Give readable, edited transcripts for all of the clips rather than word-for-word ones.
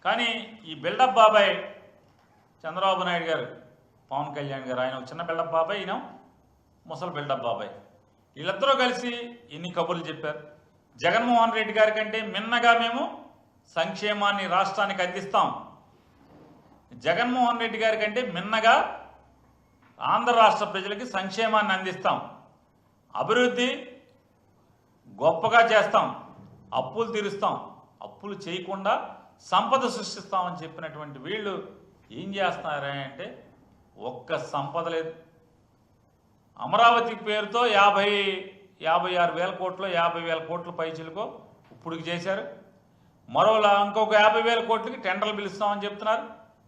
కానీ ఈ బిల్డప్ బాబాయ్ చంద్రబాబు నాయుడు గారు, పవన్ కళ్యాణ్ గారు, ఆయన చిన్న బిల్డప్ బాబాయ్, ఈయన ముసలి బిల్డప్ బాబాయ్, వీళ్ళిద్దరూ కలిసి ఎన్ని కబుర్లు చెప్పారు. జగన్మోహన్ రెడ్డి గారి కంటే మిన్నగా మేము సంక్షేమాన్ని రాష్ట్రానికి అందిస్తాం, జగన్మోహన్ రెడ్డి గారి కంటే మిన్నగా ఆంధ్ర రాష్ట్ర ప్రజలకి సంక్షేమాన్ని అందిస్తాం, అభివృద్ధి గొప్పగా చేస్తాం, అప్పులు తీరుస్తాం, అప్పులు చేయకుండా సంపద సృష్టిస్తామని చెప్పినటువంటి వీళ్ళు ఏం చేస్తున్నారా అంటే ఒక్క సంపద లేదు. అమరావతి పేరుతో 56,000 కోట్లు 50,000 కోట్ల పైచిలకు ఇప్పుడుకి చేశారు. మరోలా ఇంకొక 50,000 కోట్లకి టెండర్లు పిలుస్తామని చెప్తున్నారు.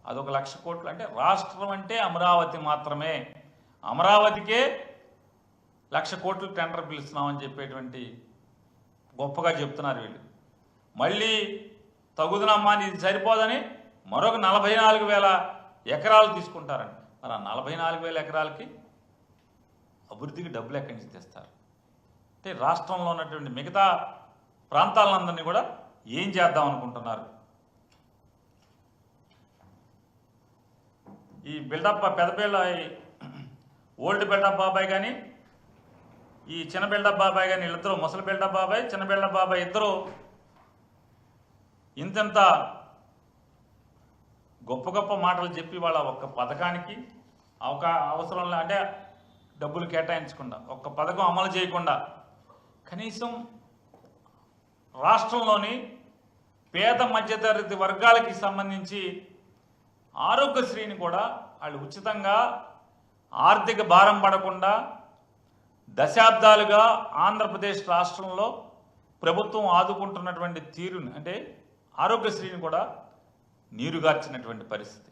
అదొక 1,00,000 కోట్లు. అంటే రాష్ట్రం అంటే అమరావతి మాత్రమే, అమరావతికే 1,00,000 కోట్లు టెండర్ పిలుస్తున్నామని చెప్పేటువంటి గొప్పగా చెప్తున్నారు వీళ్ళు. మళ్ళీ తగుదనమ్మా ఇది సరిపోదని మరొక 44,000 ఎకరాలు తీసుకుంటారండి. మరి ఆ 44,000 ఎకరాలకి అభివృద్ధికి డబ్బులు ఎక్కడి నుంచి తెస్తారు? అంటే రాష్ట్రంలో ఉన్నటువంటి మిగతా ప్రాంతాలందరినీ కూడా ఏం చేద్దాం అనుకుంటున్నారు? ఈ బిల్డప్ ఓల్డ్ బిల్డప్ బాబాయ్ కానీ ఈ చిన్న బిల్డప్ బాబాయ్ కానీ వీళ్ళిద్దరూ, ముసలి బిల్డప్ బాబాయ్ చిన్న బిల్డప్ బాబాయ్ ఇద్దరు ఇంత గొప్ప గొప్ప మాటలు చెప్పి వాళ్ళ ఒక్క పథకానికి అవసరం అంటే డబ్బులు కేటాయించకుండా, ఒక్క పథకం అమలు చేయకుండా, కనీసం రాష్ట్రంలోని పేద మధ్యతరగతి వర్గాలకి సంబంధించి ఆరోగ్యశ్రీని కూడా వాళ్ళు ఉచితంగా ఆర్థిక భారం పడకుండా దశాబ్దాలుగా ఆంధ్రప్రదేశ్ రాష్ట్రంలో ప్రభుత్వం ఆదుకుంటున్నటువంటి తీరుని, అంటే ఆరోగ్యశ్రీని కూడా నీరుగార్చినటువంటి పరిస్థితి.